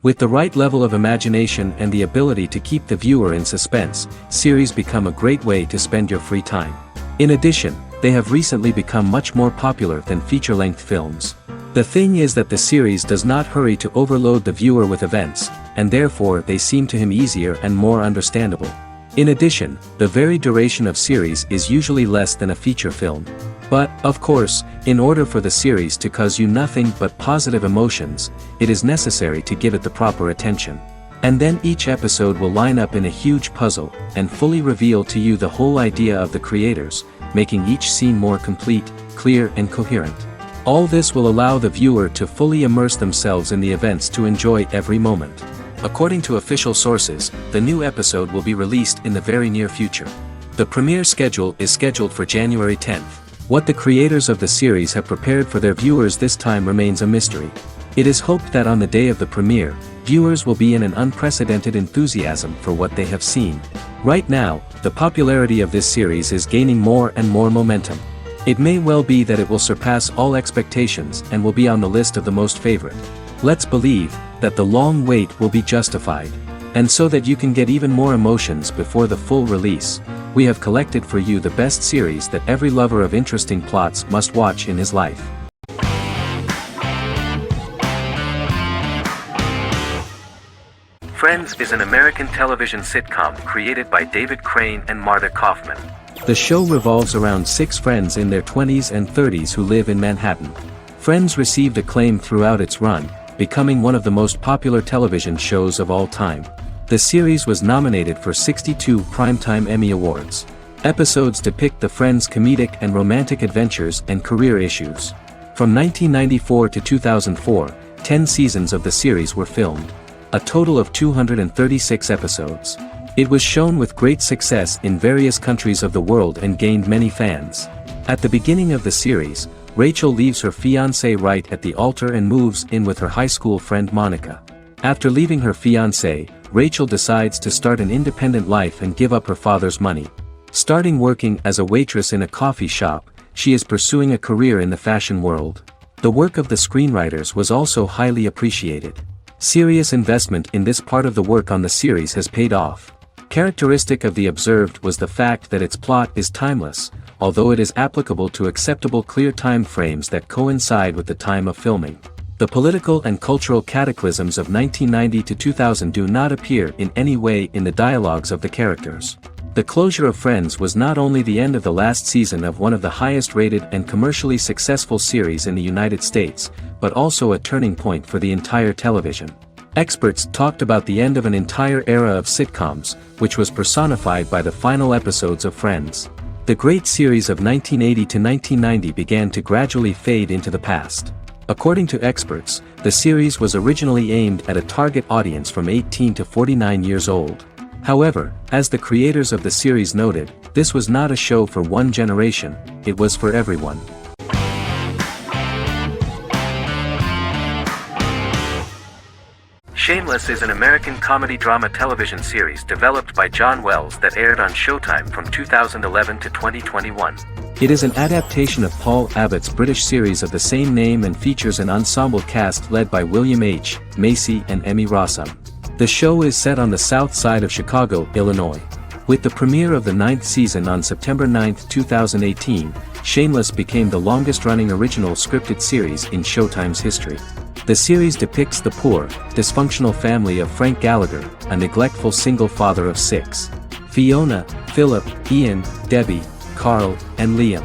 With the right level of imagination and the ability to keep the viewer in suspense, series become a great way to spend your free time. In addition, they have recently become much more popular than feature-length films. The thing is that the series does not hurry to overload the viewer with events, and therefore they seem to him easier and more understandable. In addition, the very duration of series is usually less than a feature film. But, of course, in order for the series to cause you nothing but positive emotions, it is necessary to give it the proper attention. And then each episode will line up in a huge puzzle, and fully reveal to you the whole idea of the creators, making each scene more complete, clear and coherent. All this will allow the viewer to fully immerse themselves in the events to enjoy every moment. According to official sources, the new episode will be released in the very near future. The premiere schedule is scheduled for January 10th. What the creators of the series have prepared for their viewers this time remains a mystery. It is hoped that on the day of the premiere, viewers will be in an unprecedented enthusiasm for what they have seen. Right now, the popularity of this series is gaining more and more momentum. It may well be that it will surpass all expectations and will be on the list of the most favorite. Let's believe that the long wait will be justified. And so that you can get even more emotions before the full release, we have collected for you the best series that every lover of interesting plots must watch in his life. Friends is an American television sitcom created by David Crane and Martha Kaufman. The show revolves around 6 friends in their 20s and 30s who live in Manhattan. Friends received acclaim throughout its run, becoming one of the most popular television shows of all time. The series was nominated for 62 Primetime Emmy Awards. Episodes depict the friends' comedic and romantic adventures and career issues. From 1994 to 2004, 10 seasons of the series were filmed. A total of 236 episodes. It was shown with great success in various countries of the world and gained many fans. At the beginning of the series, Rachel leaves her fiancé right at the altar and moves in with her high school friend Monica. After leaving her fiancé, Rachel decides to start an independent life and give up her father's money. Starting working as a waitress in a coffee shop, she is pursuing a career in the fashion world. The work of the screenwriters was also highly appreciated. Serious investment in this part of the work on the series has paid off. Characteristic of The Observed was the fact that its plot is timeless, although it is applicable to acceptable clear time frames that coincide with the time of filming. The political and cultural cataclysms of 1990 to 2000 do not appear in any way in the dialogues of the characters. The closure of Friends was not only the end of the last season of one of the highest-rated and commercially successful series in the United States, but also a turning point for the entire television. Experts talked about the end of an entire era of sitcoms, which was personified by the final episodes of Friends. The great series of 1980 to 1990 began to gradually fade into the past. According to experts, the series was originally aimed at a target audience from 18 to 49 years old. However, as the creators of the series noted, this was not a show for one generation, it was for everyone. Shameless is an American comedy drama television series developed by John Wells that aired on Showtime from 2011 to 2021. It is an adaptation of Paul Abbott's British series of the same name and features an ensemble cast led by William H. Macy and Emmy Rossum. The show is set on the south side of Chicago, Illinois. With the premiere of the 9th season on September 9, 2018, Shameless became the longest-running original scripted series in Showtime's history. The series depicts the poor, dysfunctional family of Frank Gallagher, a neglectful single father of 6. Fiona, Philip, Ian, Debbie, Carl, and Liam.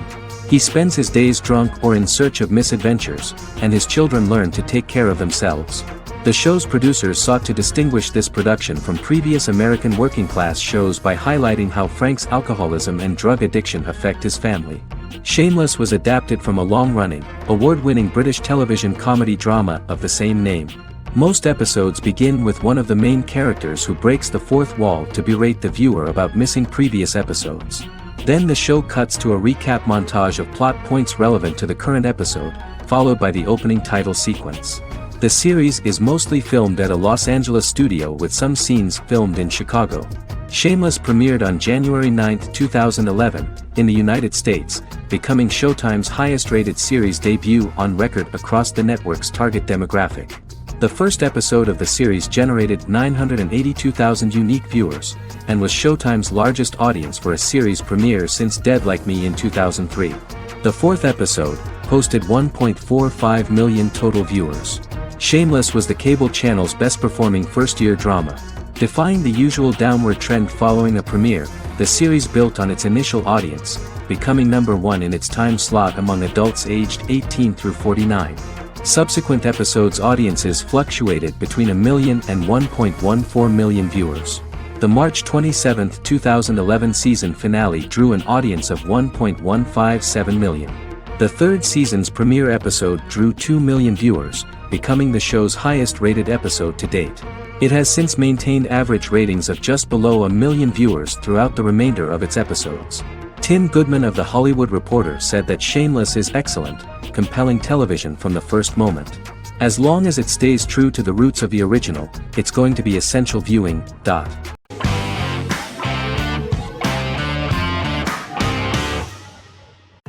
He spends his days drunk or in search of misadventures, and his children learn to take care of themselves. The show's producers sought to distinguish this production from previous American working-class shows by highlighting how Frank's alcoholism and drug addiction affect his family. Shameless was adapted from a long-running, award-winning British television comedy drama of the same name. Most episodes begin with one of the main characters who breaks the fourth wall to berate the viewer about missing previous episodes. Then the show cuts to a recap montage of plot points relevant to the current episode, followed by the opening title sequence. The series is mostly filmed at a Los Angeles studio with some scenes filmed in Chicago. Shameless premiered on January 9, 2011, in the United States, becoming Showtime's highest-rated series debut on record across the network's target demographic. The first episode of the series generated 982,000 unique viewers, and was Showtime's largest audience for a series premiere since Dead Like Me in 2003. The fourth episode posted 1.45 million total viewers. Shameless was the cable channel's best-performing first-year drama. Defying the usual downward trend following a premiere, the series built on its initial audience, becoming number one in its time slot among adults aged 18 through 49. Subsequent episodes' audiences fluctuated between 1 million and 1.14 million viewers. The March 27, 2011 season finale drew an audience of 1.157 million. The third season's premiere episode drew 2 million viewers, becoming the show's highest-rated episode to date. It has since maintained average ratings of just below 1 million viewers throughout the remainder of its episodes. Tim Goodman of The Hollywood Reporter said that Shameless is excellent, compelling television from the first moment. As long as it stays true to the roots of the original, it's going to be essential viewing.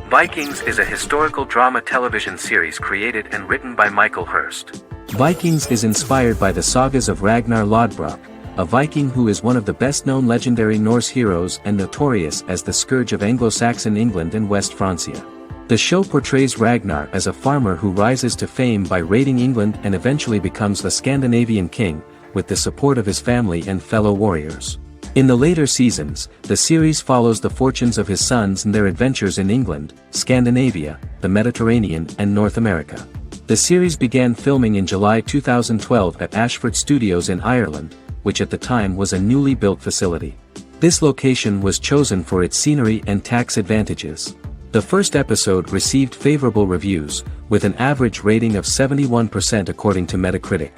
Vikings is a historical drama television series created and written by Michael Hurst. Vikings is inspired by the sagas of Ragnar Lodbrok, a Viking who is one of the best-known legendary Norse heroes and notorious as the scourge of Anglo-Saxon England and West Francia. The show portrays Ragnar as a farmer who rises to fame by raiding England and eventually becomes the Scandinavian king, with the support of his family and fellow warriors. In the later seasons, the series follows the fortunes of his sons and their adventures in England, Scandinavia, the Mediterranean and North America. The series began filming in July 2012 at Ashford Studios in Ireland, which at the time was a newly built facility. This location was chosen for its scenery and tax advantages. The first episode received favorable reviews, with an average rating of 71% according to Metacritic.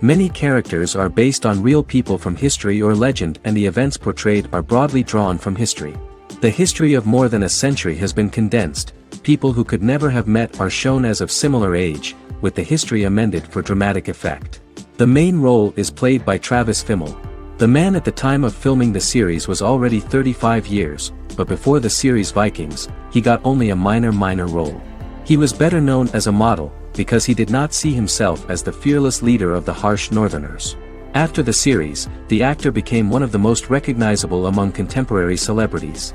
Many characters are based on real people from history or legend, and the events portrayed are broadly drawn from history. The history of more than a century has been condensed. People who could never have met are shown as of similar age, with the history amended for dramatic effect. The main role is played by Travis Fimmel. The man at the time of filming the series was already 35 years, but before the series Vikings, he got only a minor role. He was better known as a model, because he did not see himself as the fearless leader of the harsh Northerners. After the series, the actor became one of the most recognizable among contemporary celebrities.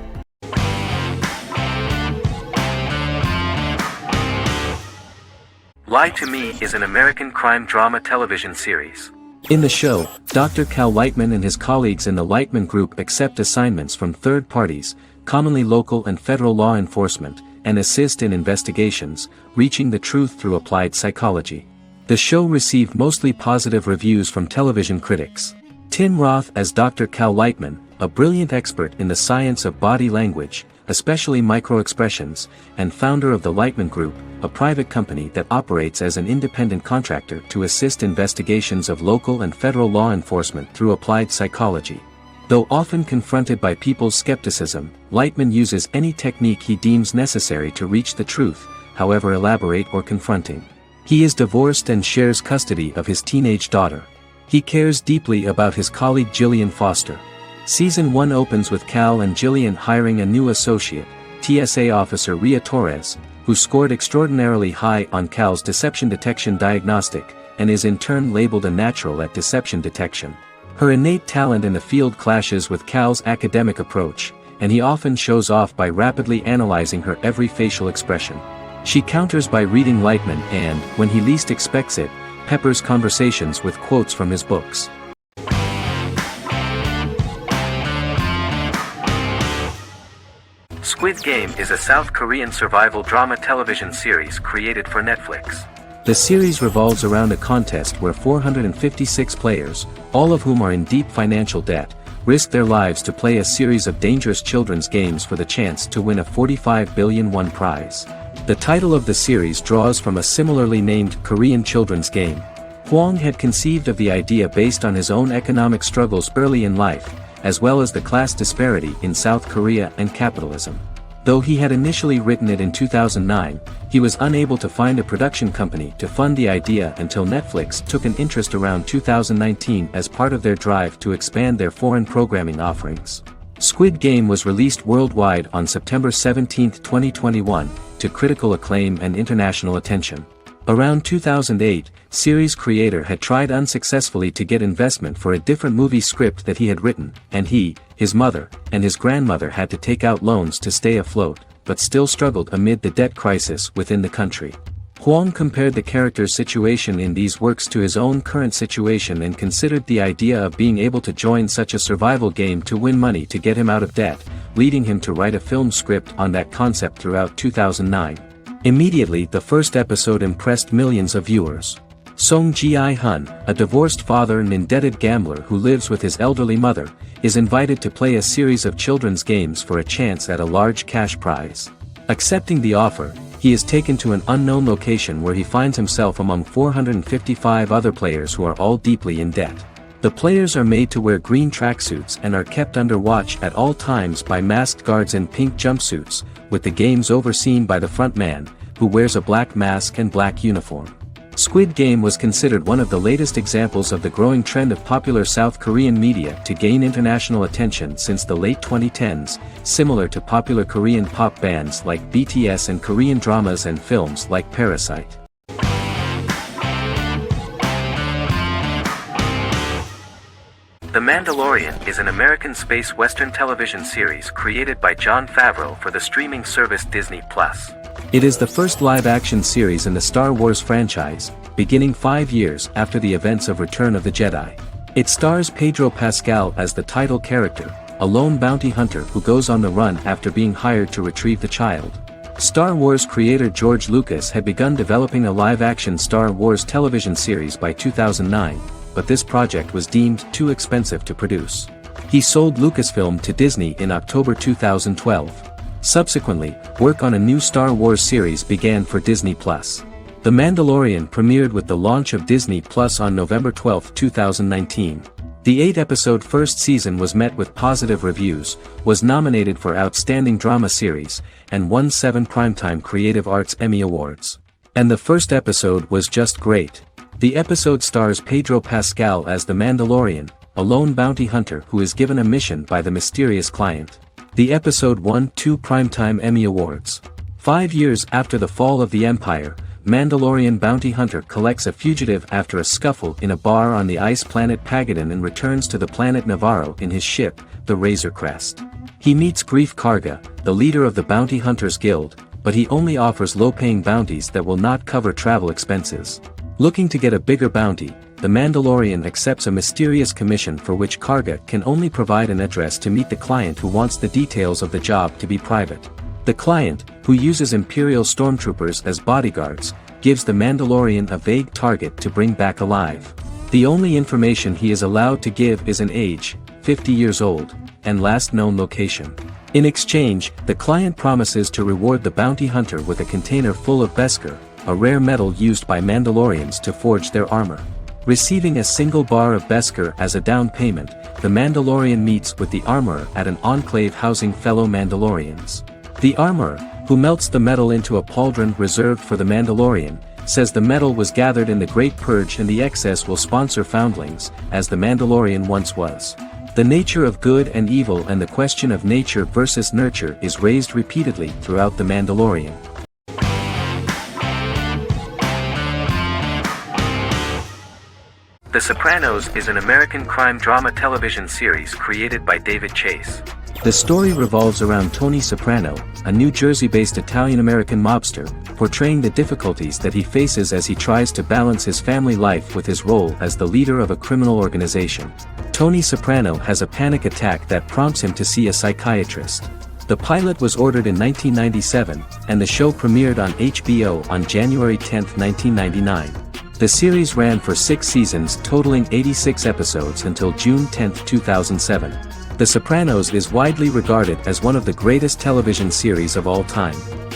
Lie to Me is an American crime drama television series. In the show, Dr. Cal Lightman and his colleagues in the Lightman Group accept assignments from third parties, commonly local and federal law enforcement, and assist in investigations, reaching the truth through applied psychology. The show received mostly positive reviews from television critics. Tim Roth as Dr. Cal Lightman, a brilliant expert in the science of body language, especially microexpressions, and founder of the Lightman Group, a private company that operates as an independent contractor to assist investigations of local and federal law enforcement through applied psychology. Though often confronted by people's skepticism, Lightman uses any technique he deems necessary to reach the truth, however elaborate or confronting. He is divorced and shares custody of his teenage daughter. He cares deeply about his colleague Gillian Foster. Season 1 opens with Cal and Gillian hiring a new associate, TSA officer Rhea Torres, who scored extraordinarily high on Cal's deception detection diagnostic, and is in turn labeled a natural at deception detection. Her innate talent in the field clashes with Cal's academic approach, and he often shows off by rapidly analyzing her every facial expression. She counters by reading Lightman and, when he least expects it, peppers conversations with quotes from his books. Squid Game is a South Korean survival drama television series created for Netflix. The series revolves around a contest where 456 players, all of whom are in deep financial debt, risk their lives to play a series of dangerous children's games for the chance to win a 45 billion won prize. The title of the series draws from a similarly named Korean children's game. Hwang had conceived of the idea based on his own economic struggles early in life, as well as the class disparity in South Korea and capitalism. Though he had initially written it in 2009, he was unable to find a production company to fund the idea until Netflix took an interest around 2019 as part of their drive to expand their foreign programming offerings. Squid Game was released worldwide on September 17, 2021, to critical acclaim and international attention. Around 2008, series creator had tried unsuccessfully to get investment for a different movie script that he had written, and he, his mother, and his grandmother had to take out loans to stay afloat, but still struggled amid the debt crisis within the country. Huang compared the character's situation in these works to his own current situation and considered the idea of being able to join such a survival game to win money to get him out of debt, leading him to write a film script on that concept throughout 2009. Immediately the first episode impressed millions of viewers. Song Ji-hun, a divorced father and indebted gambler who lives with his elderly mother, is invited to play a series of children's games for a chance at a large cash prize. Accepting the offer, he is taken to an unknown location where he finds himself among 455 other players who are all deeply in debt. The players are made to wear green tracksuits and are kept under watch at all times by masked guards in pink jumpsuits, with the games overseen by the front man, who wears a black mask and black uniform. Squid Game was considered one of the latest examples of the growing trend of popular South Korean media to gain international attention since the late 2010s, similar to popular Korean pop bands like BTS and Korean dramas and films like Parasite. The Mandalorian is an American space western television series created by Jon Favreau for the streaming service Disney+. It is the first live-action series in the Star Wars franchise, beginning 5 years after the events of Return of the Jedi. It stars Pedro Pascal as the title character, a lone bounty hunter who goes on the run after being hired to retrieve the child. Star Wars creator George Lucas had begun developing a live-action Star Wars television series by 2009, but this project was deemed too expensive to produce. He sold Lucasfilm to Disney in October 2012. Subsequently, work on a new Star Wars series began for Disney+. The Mandalorian premiered with the launch of Disney+ on November 12, 2019. The 8-episode first season was met with positive reviews, was nominated for Outstanding Drama Series, and won 7 Primetime Creative Arts Emmy Awards. And the first episode was just great. The episode stars Pedro Pascal as the Mandalorian, a lone bounty hunter who is given a mission by the mysterious client. The episode won 2 Primetime Emmy Awards. 5 years after the fall of the Empire, Mandalorian bounty hunter collects a fugitive after a scuffle in a bar on the ice planet Pagadan and returns to the planet Navarro in his ship, the Razor Crest. He meets Grief Karga, the leader of the Bounty Hunters Guild, but he only offers low-paying bounties that will not cover travel expenses. Looking to get a bigger bounty, the Mandalorian accepts a mysterious commission for which Karga can only provide an address to meet the client who wants the details of the job to be private. The client, who uses Imperial stormtroopers as bodyguards, gives the Mandalorian a vague target to bring back alive. The only information he is allowed to give is an age, 50 years old, and last known location. In exchange, the client promises to reward the bounty hunter with a container full of Beskar, a rare metal used by Mandalorians to forge their armor. Receiving a single bar of Beskar as a down payment, the Mandalorian meets with the armorer at an enclave housing fellow Mandalorians. The armorer, who melts the metal into a pauldron reserved for the Mandalorian, says the metal was gathered in the Great Purge and the excess will sponsor foundlings, as the Mandalorian once was. The nature of good and evil and the question of nature versus nurture is raised repeatedly throughout The Mandalorian. The Sopranos is an American crime drama television series created by David Chase. The story revolves around Tony Soprano, a New Jersey-based Italian-American mobster, portraying the difficulties that he faces as he tries to balance his family life with his role as the leader of a criminal organization. Tony Soprano has a panic attack that prompts him to see a psychiatrist. The pilot was ordered in 1997, and the show premiered on HBO on January 10, 1999. The series ran for 6 seasons totaling 86 episodes until June 10, 2007. The Sopranos is widely regarded as one of the greatest television series of all time.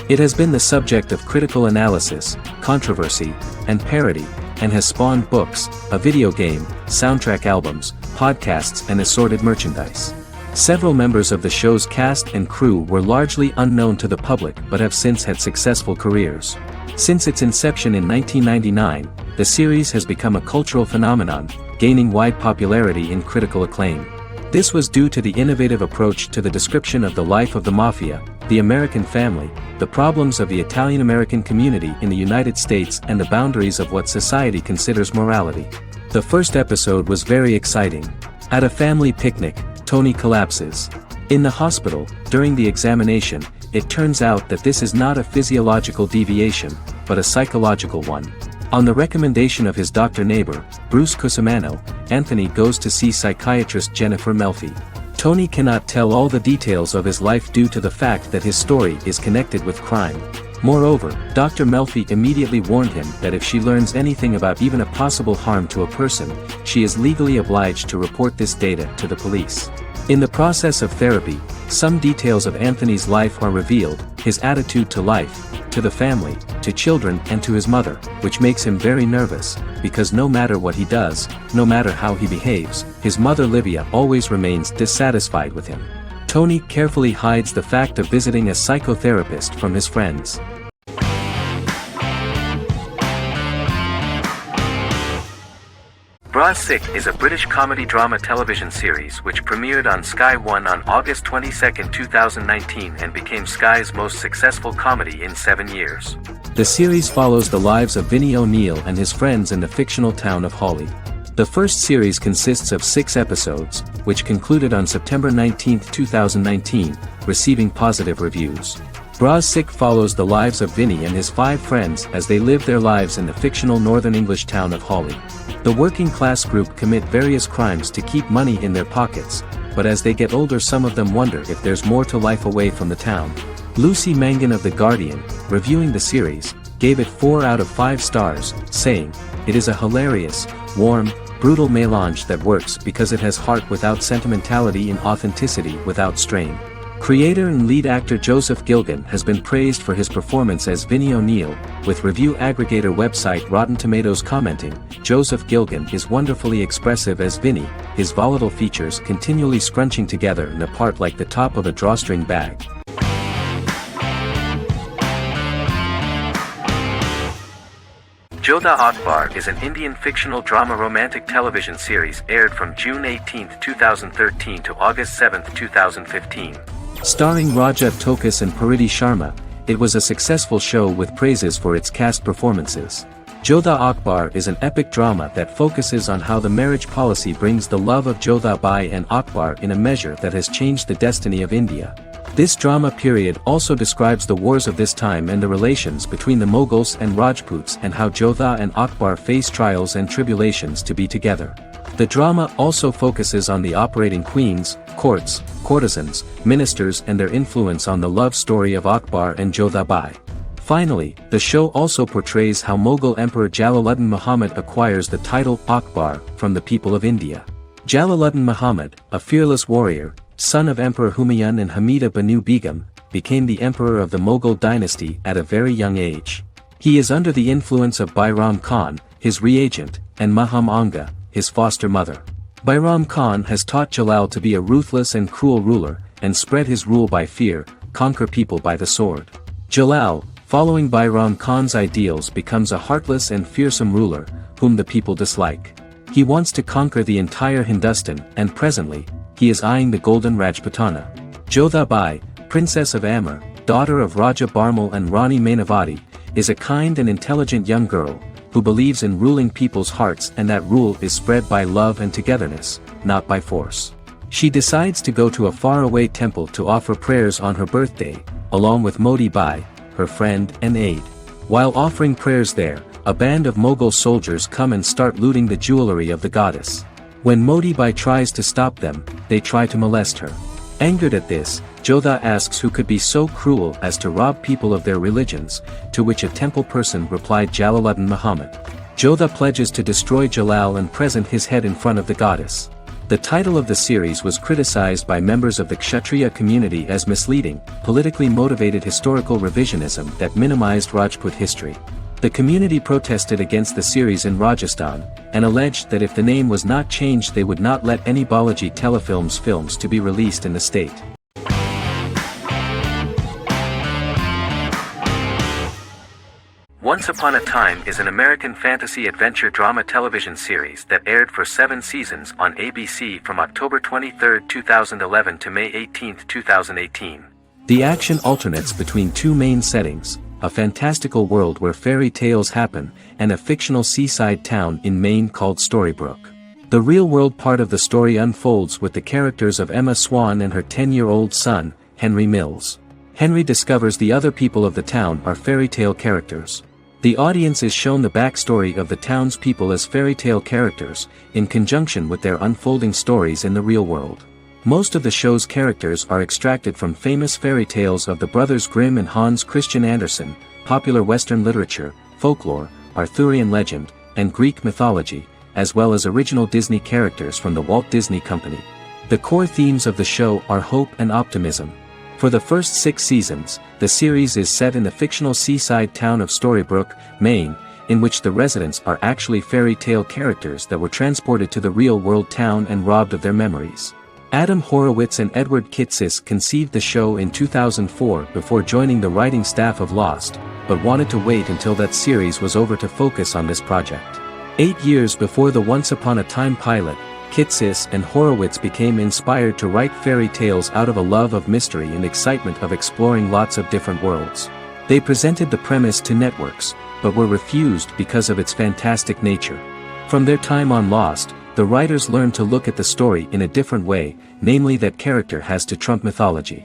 It has been the subject of critical analysis, controversy, and parody, and has spawned books, a video game, soundtrack albums, podcasts and assorted merchandise. Several members of the show's cast and crew were largely unknown to the public but have since had successful careers. Since its inception in 1999, the series has become a cultural phenomenon, gaining wide popularity and critical acclaim. This was due to the innovative approach to the description of the life of the mafia, the American family, the problems of the Italian-American community in the United States and the boundaries of what society considers morality. The first episode was very exciting. At a family picnic, Tony collapses. In the hospital, during the examination, it turns out that this is not a physiological deviation, but a psychological one. On the recommendation of his doctor neighbor, Bruce Cusimano, Anthony goes to see psychiatrist Jennifer Melfi. Tony cannot tell all the details of his life due to the fact that his story is connected with crime. Moreover, Dr. Melfi immediately warned him that if she learns anything about even a possible harm to a person, she is legally obliged to report this data to the police. In the process of therapy, some details of Anthony's life are revealed, his attitude to life, to the family, to children and to his mother, which makes him very nervous, because no matter what he does, no matter how he behaves, his mother Livia always remains dissatisfied with him. Tony carefully hides the fact of visiting a psychotherapist from his friends. Bras Sick is a British comedy drama television series which premiered on Sky One on August 22, 2019 and became Sky's most successful comedy in 7 years. The series follows the lives of Vinnie O'Neill and his friends in the fictional town of Hawley. The first series consists of 6 episodes, which concluded on September 19, 2019, receiving positive reviews. Bras Sick follows the lives of Vinnie and his 5 friends as they live their lives in the fictional Northern English town of Hawley. The working class group commit various crimes to keep money in their pockets, but as they get older some of them wonder if there's more to life away from the town. Lucy Mangan of The Guardian, reviewing the series, gave it 4 out of 5 stars, saying, "It is a hilarious, warm, brutal melange that works because it has heart without sentimentality and authenticity without strain." Creator and lead actor Joseph Gilgun has been praised for his performance as Vinnie O'Neill, with review aggregator website Rotten Tomatoes commenting, "Joseph Gilgun is wonderfully expressive as Vinnie, his volatile features continually scrunching together and apart like the top of a drawstring bag." Jodha Akbar is an Indian fictional drama romantic television series aired from June 18, 2013 to August 7, 2015. Starring Raja Tokas and Pariti Sharma, it was a successful show with praises for its cast performances. Jodha Akbar is an epic drama that focuses on how the marriage policy brings the love of Jodha Bai and Akbar in a measure that has changed the destiny of India. This drama period also describes the wars of this time and the relations between the Mughals and Rajputs and how Jodha and Akbar face trials and tribulations to be together. The drama also focuses on the operating queens, courts, courtesans, ministers and their influence on the love story of Akbar and Jodha Bai. Finally, the show also portrays how Mughal Emperor Jalaluddin Muhammad acquires the title Akbar from the people of India. Jalaluddin Muhammad, a fearless warrior, son of Emperor Humayun and Hamida Banu Begum, became the emperor of the Mughal dynasty at a very young age. He is under the influence of Bairam Khan, his reagent, and Maham Anga, his foster mother. Bairam Khan has taught Jalal to be a ruthless and cruel ruler, and spread his rule by fear, conquer people by the sword. Jalal, following Bairam Khan's ideals, becomes a heartless and fearsome ruler, whom the people dislike. He wants to conquer the entire Hindustan, and presently, he is eyeing the golden Rajputana. Jodha Bai, princess of Amber, daughter of Raja Barmal and Rani Mainavati, is a kind and intelligent young girl, who believes in ruling people's hearts and that rule is spread by love and togetherness, not by force. She decides to go to a faraway temple to offer prayers on her birthday, along with Modi Bai, her friend and aide. While offering prayers there, a band of Mughal soldiers come and start looting the jewelry of the goddess. When Modi Bai tries to stop them, they try to molest her. Angered at this, Jodha asks who could be so cruel as to rob people of their religions, to which a temple person replied Jalaluddin Muhammad. Jodha pledges to destroy Jalal and present his head in front of the goddess. The title of the series was criticized by members of the Kshatriya community as misleading, politically motivated historical revisionism that minimized Rajput history. The community protested against the series in Rajasthan, and alleged that if the name was not changed they would not let any Balaji Telefilms films to be released in the state. Once Upon a Time is an American fantasy adventure drama television series that aired for 7 seasons on ABC from October 23, 2011 to May 18, 2018. The action alternates between two main settings, a fantastical world where fairy tales happen, and a fictional seaside town in Maine called Storybrooke. The real-world part of the story unfolds with the characters of Emma Swan and her 10-year-old son, Henry Mills. Henry discovers the other people of the town are fairy tale characters. The audience is shown the backstory of the townspeople as fairy tale characters, in conjunction with their unfolding stories in the real world. Most of the show's characters are extracted from famous fairy tales of the Brothers Grimm and Hans Christian Andersen, popular Western literature, folklore, Arthurian legend, and Greek mythology, as well as original Disney characters from the Walt Disney Company. The core themes of the show are hope and optimism. For the first 6 seasons, the series is set in the fictional seaside town of Storybrooke, Maine, in which the residents are actually fairy tale characters that were transported to the real-world town and robbed of their memories. Adam Horowitz and Edward Kitsis conceived the show in 2004 before joining the writing staff of Lost, but wanted to wait until that series was over to focus on this project. 8 years before the Once Upon a Time pilot, Kitsis and Horowitz became inspired to write fairy tales out of a love of mystery and excitement of exploring lots of different worlds. They presented the premise to networks, but were refused because of its fantastic nature. From their time on Lost, the writers learned to look at the story in a different way, namely that character has to trump mythology.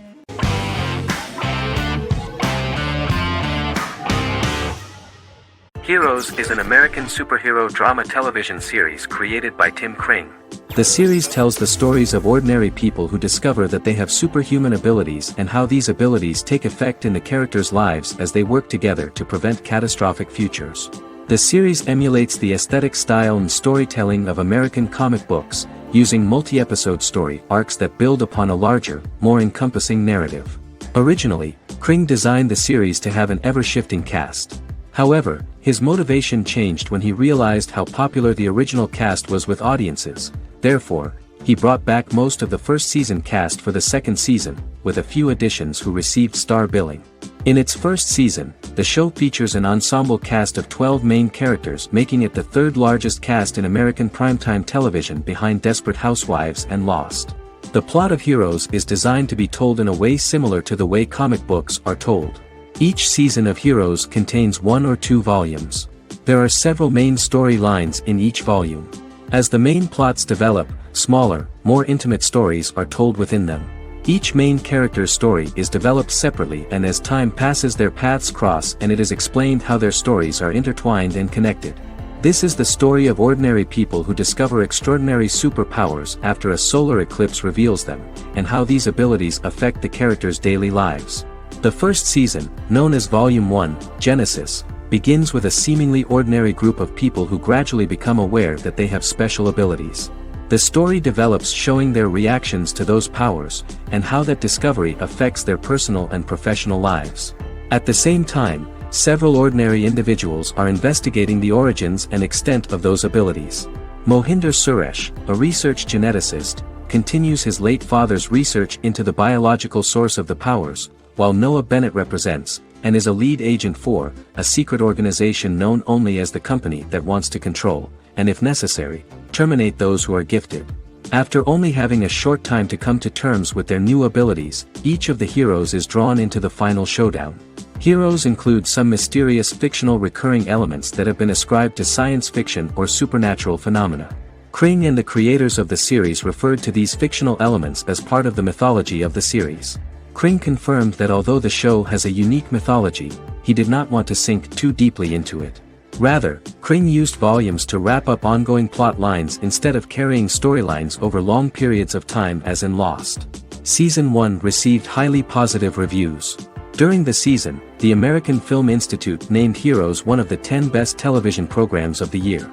Heroes is an American superhero drama television series created by Tim Crane. The series tells the stories of ordinary people who discover that they have superhuman abilities and how these abilities take effect in the characters' lives as they work together to prevent catastrophic futures. The series emulates the aesthetic style and storytelling of American comic books, using multi-episode story arcs that build upon a larger, more encompassing narrative. Originally, Crane designed the series to have an ever-shifting cast. However, his motivation changed when he realized how popular the original cast was with audiences. Therefore, he brought back most of the first season cast for the second season, with a few additions who received star billing. In its first season, the show features an ensemble cast of 12 main characters, making it the third largest cast in American primetime television behind Desperate Housewives and Lost. The plot of Heroes is designed to be told in a way similar to the way comic books are told. Each season of Heroes contains 1 or 2 volumes. There are several main storylines in each volume. As the main plots develop, smaller, more intimate stories are told within them. Each main character's story is developed separately, and as time passes their paths cross and it is explained how their stories are intertwined and connected. This is the story of ordinary people who discover extraordinary superpowers after a solar eclipse reveals them, and how these abilities affect the characters' daily lives. The first season, known as Volume 1, Genesis, begins with a seemingly ordinary group of people who gradually become aware that they have special abilities. The story develops showing their reactions to those powers, and how that discovery affects their personal and professional lives. At the same time, several ordinary individuals are investigating the origins and extent of those abilities. Mohinder Suresh, a research geneticist, continues his late father's research into the biological source of the powers, while Noah Bennett represents, and is a lead agent for, a secret organization known only as the company that wants to control, and if necessary, terminate those who are gifted. After only having a short time to come to terms with their new abilities, each of the heroes is drawn into the final showdown. Heroes include some mysterious fictional recurring elements that have been ascribed to science fiction or supernatural phenomena. Crane and the creators of the series referred to these fictional elements as part of the mythology of the series. Crane confirmed that although the show has a unique mythology, he did not want to sink too deeply into it. Rather, Crane used volumes to wrap up ongoing plot lines instead of carrying storylines over long periods of time as in Lost. Season 1 received highly positive reviews. During the season, the American Film Institute named Heroes one of the 10 best television programs of the year.